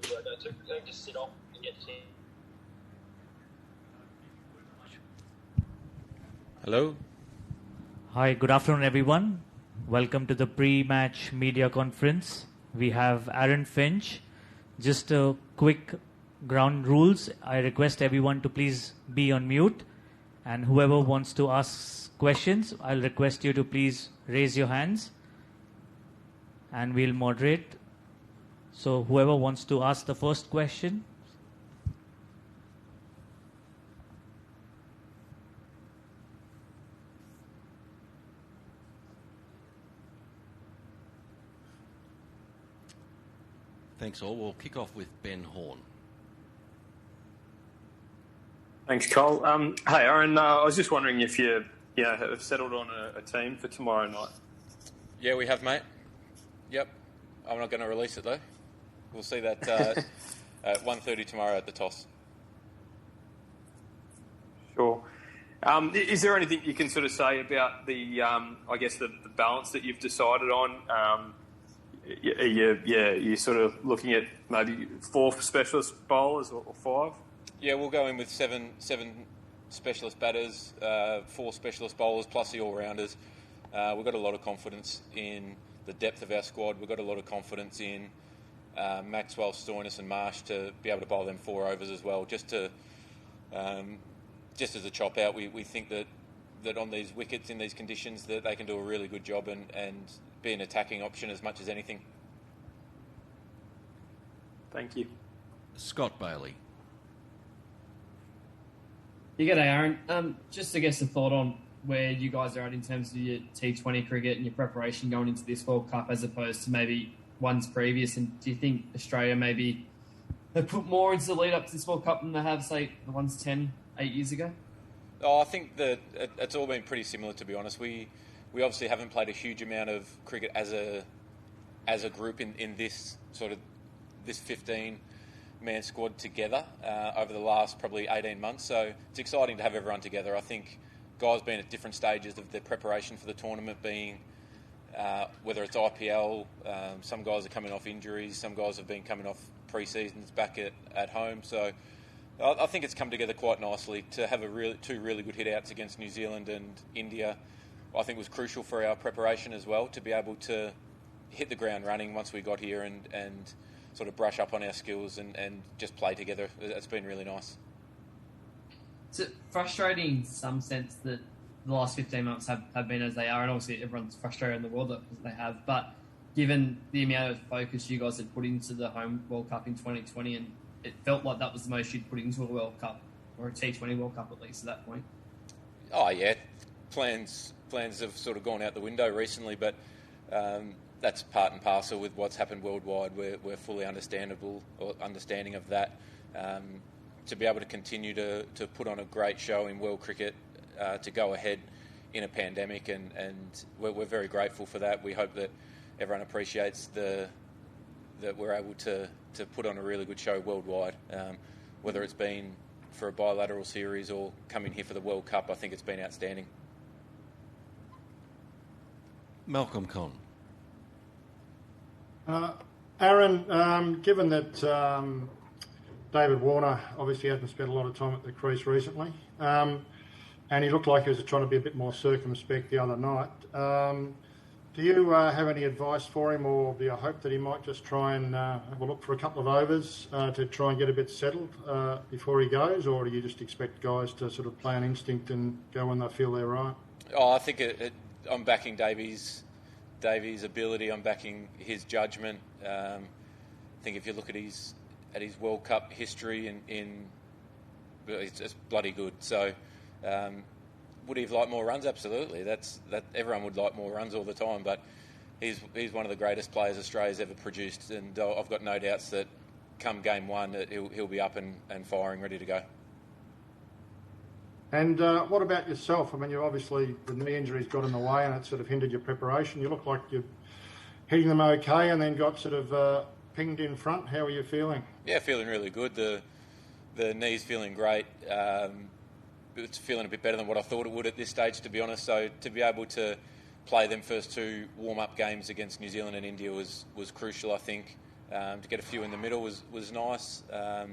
just sit off and get team. Hello. Hi, good afternoon, everyone. Welcome to the pre-match media conference. We have Aaron Finch. Just a quick ground rules. I request everyone to please be on mute. And whoever wants to ask questions, I'll request you to please raise your hands. And we'll moderate. So whoever wants to ask the first question. Thanks all. We'll kick off with Ben Horn. Thanks, Cole. Hey, Aaron, I was just wondering if you have settled on a team for tomorrow night. Yeah, we have, mate. Yep. I'm not going to release it, though. We'll see that at 1:30 tomorrow at the toss. Sure. Is there anything you can sort of say about the balance that you've decided on? You're sort of looking at maybe 4 specialist bowlers or 5? Yeah, we'll go in with seven specialist batters, 4 specialist bowlers plus the all-rounders. We've got a lot of confidence in the depth of our squad. We've got a lot of confidence in Maxwell, Stoinis and Marsh to be able to bowl them 4 overs as well. Just as a chop out, we think that on these wickets in these conditions that they can do a really good job and be an attacking option as much as anything. Thank you. Scott Bailey. Yeah, g'day, Aaron. Just I guess a thought on where you guys are at in terms of your T20 cricket and your preparation going into this World Cup as opposed to maybe ones previous. And do you think Australia maybe have put more into the lead up to this World Cup than they have, say, the ones 8 years ago? Oh, I think that it's all been pretty similar, to be honest. We obviously haven't played a huge amount of cricket as a group in this sort of this 15-man squad together over the last probably 18 months. So it's exciting to have everyone together. I think guys being at different stages of their preparation for the tournament, being whether it's IPL, some guys are coming off injuries, some guys have been coming off pre-seasons back at home. So I think it's come together quite nicely to have 2 really good hit-outs against New Zealand and India. I think was crucial for our preparation as well, to be able to hit the ground running once we got here and sort of brush up on our skills and just play together. It's been really nice. Is it frustrating in some sense that the last 15 months have been as they are, and obviously everyone's frustrated in the world that they have, but given the amount of focus you guys had put into the home World Cup in 2020, and it felt like that was the most you'd put into a World Cup, or a T20 World Cup at least at that point? Oh, yeah. Plans have sort of gone out the window recently, but that's part and parcel with what's happened worldwide. We're fully understanding of that. To be able to continue to put on a great show in world cricket, to go ahead in a pandemic, and we're very grateful for that. We hope that everyone appreciates that we're able to put on a really good show worldwide, whether it's been for a bilateral series or coming here for the World Cup. I think it's been outstanding. Malcolm Conn. Aaron, given that David Warner obviously hasn't spent a lot of time at the crease recently, and he looked like he was trying to be a bit more circumspect the other night, do you have any advice for him, or do you hope that he might just try and have a look for a couple of overs to try and get a bit settled before he goes, or do you just expect guys to sort of play on instinct and go when they feel they're right? Oh, I think I'm backing Davies' ability. I'm backing his judgment. I think if you look at his World Cup history, it's bloody good. So, would he have liked more runs? Absolutely. That everyone would like more runs all the time. But he's one of the greatest players Australia's ever produced, and I've got no doubts that come game 1 that he'll be up and firing, ready to go. And what about yourself? I mean, you obviously, the knee injuries got in the way and it sort of hindered your preparation. You look like you're hitting them okay and then got sort of pinged in front. How are you feeling? Yeah, feeling really good. The knee's feeling great. It's feeling a bit better than what I thought it would at this stage, to be honest. So to be able to play them first 2 warm-up games against New Zealand and India was crucial, I think. To get a few in the middle was nice. I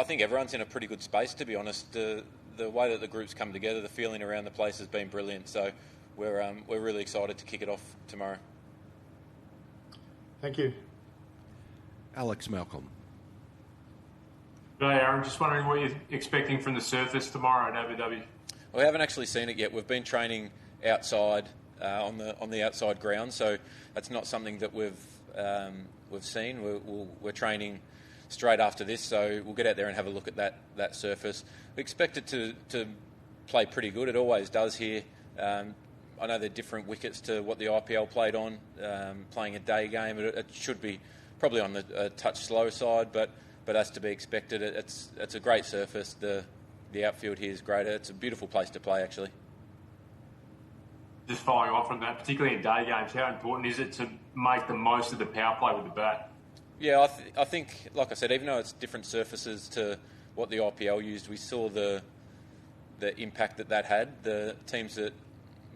think everyone's in a pretty good space, to be honest. The way that the group's come together, the feeling around the place has been brilliant. So we're really excited to kick it off tomorrow. Thank you. Alex Malcolm. G'day, Aaron. Just wondering what you're expecting from the surface tomorrow at Abu Dhabi. We haven't actually seen it yet. We've been training outside on the outside ground, so that's not something that we've seen. We're training straight after this, so we'll get out there and have a look at that surface. We expect it to play pretty good. It always does here. I know they're different wickets to what the IPL played on. Playing a day game, it should be probably on the touch slow side, but that's to be expected. It's a great surface. The outfield here is great. It's a beautiful place to play, actually. Just following on from that, particularly in day games, how important is it to make the most of the power play with the bat? Yeah, I think, like I said, even though it's different surfaces to what the IPL used, we saw the impact that had. The teams that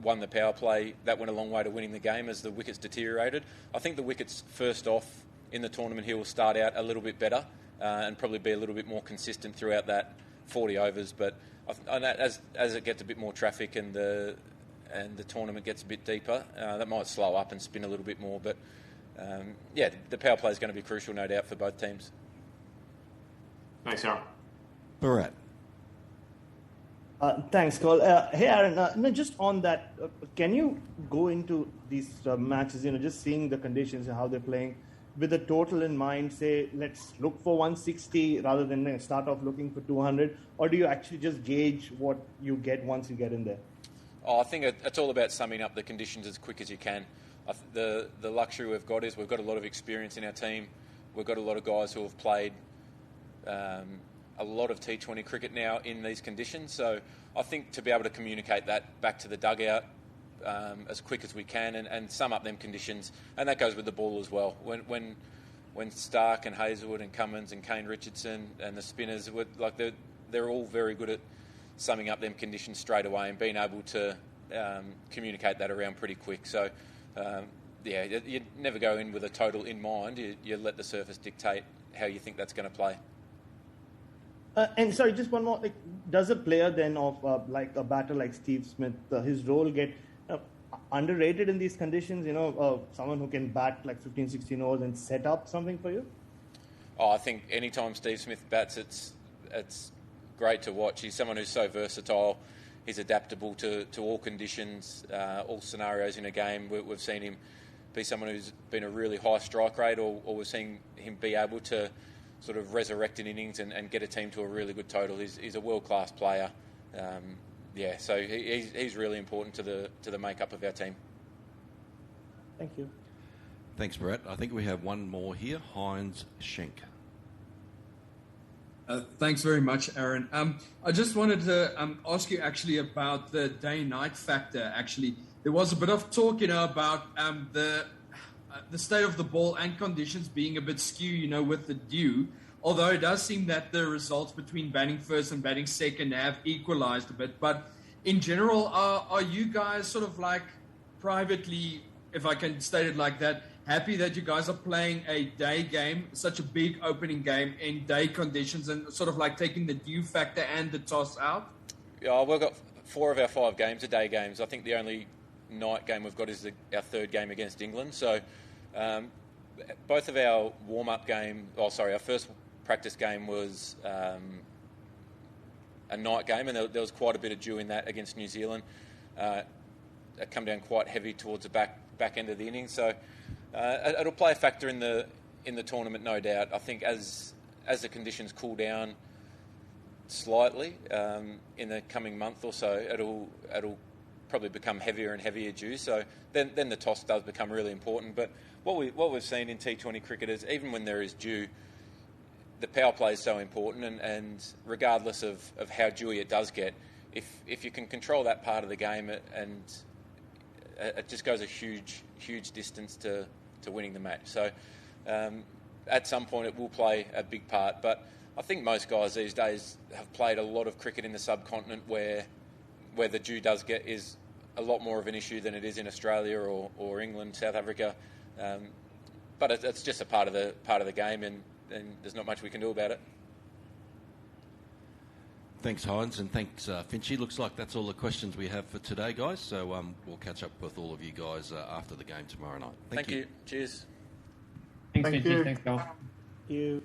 won the power play, that went a long way to winning the game as the wickets deteriorated. I think the wickets first off in the tournament here will start out a little bit better and probably be a little bit more consistent throughout that 40 overs. But as it gets a bit more traffic and the tournament gets a bit deeper, that might slow up and spin a little bit more. But the power play is going to be crucial, no doubt, for both teams. Thanks, Aaron. Barat. Thanks, Cole. Hey, Aaron, just on that, can you go into these matches, just seeing the conditions and how they're playing, with the total in mind, say, let's look for 160 rather than start off looking for 200, or do you actually just gauge what you get once you get in there? I think it's all about summing up the conditions as quick as you can. The luxury we've got is we've got a lot of experience in our team. We've got a lot of guys who have played a lot of T20 cricket now in these conditions. So I think to be able to communicate that back to the dugout as quick as we can and sum up them conditions, and that goes with the ball as well. When Stark and Hazelwood and Cummins and Kane Richardson and the spinners, they're all very good at summing up them conditions straight away and being able to communicate that around pretty quick. So, you never go in with a total in mind. You let the surface dictate how you think that's going to play. And sorry, just one more. Does a player then of like a batter like Steve Smith, his role get underrated in these conditions? Someone who can bat like 15, 16 overs and set up something for you? I think anytime Steve Smith bats, it's great to watch. He's someone who's so versatile. He's adaptable to all conditions, all scenarios in a game. We've seen him be someone who's been a really high strike rate, or we've seen him be able to sort of resurrect an innings and get a team to a really good total. He's a world-class player. So he's really important to the makeup of our team. Thank you. Thanks, Brett. I think we have one more here, Heinz Schenk. Thanks very much, Aaron. I just wanted to ask you actually about the day-night factor. Actually, there was a bit of talk, about the state of the ball and conditions being a bit skew, with the dew. Although it does seem that the results between batting first and batting second have equalized a bit. But in general, are you guys sort of like privately, if I can state it like that, happy that you guys are playing a day game, such a big opening game in day conditions, and sort of like taking the dew factor and the toss out? Yeah, we've got 4 of our 5 games are day games. I think the only night game we've got is our 3rd game against England. So both of our warm-up our first practice game was a night game, and there was quite a bit of dew in that against New Zealand. It come down quite heavy towards the back end of the innings. So it'll play a factor in the tournament, no doubt. I think as the conditions cool down slightly in the coming month or so, it'll probably become heavier and heavier dew. So then the toss does become really important. But what we've seen in T20 cricket is even when there is dew, the power play is so important, and regardless of how dewy it does get, if you can control that part of the game, and it just goes a huge distance to winning the match. So at some point it will play a big part, but I think most guys these days have played a lot of cricket in the subcontinent where the dew is a lot more of an issue than it is in Australia or England, South Africa. but it's just a part of the game, and there's not much we can do about it. Thanks, Hines, and thanks, Finchy. Looks like that's all the questions we have for today, guys. So we'll catch up with all of you guys after the game tomorrow night. Thank you. Cheers. Thanks, Thank Finchy. you. Thanks, Carl. You.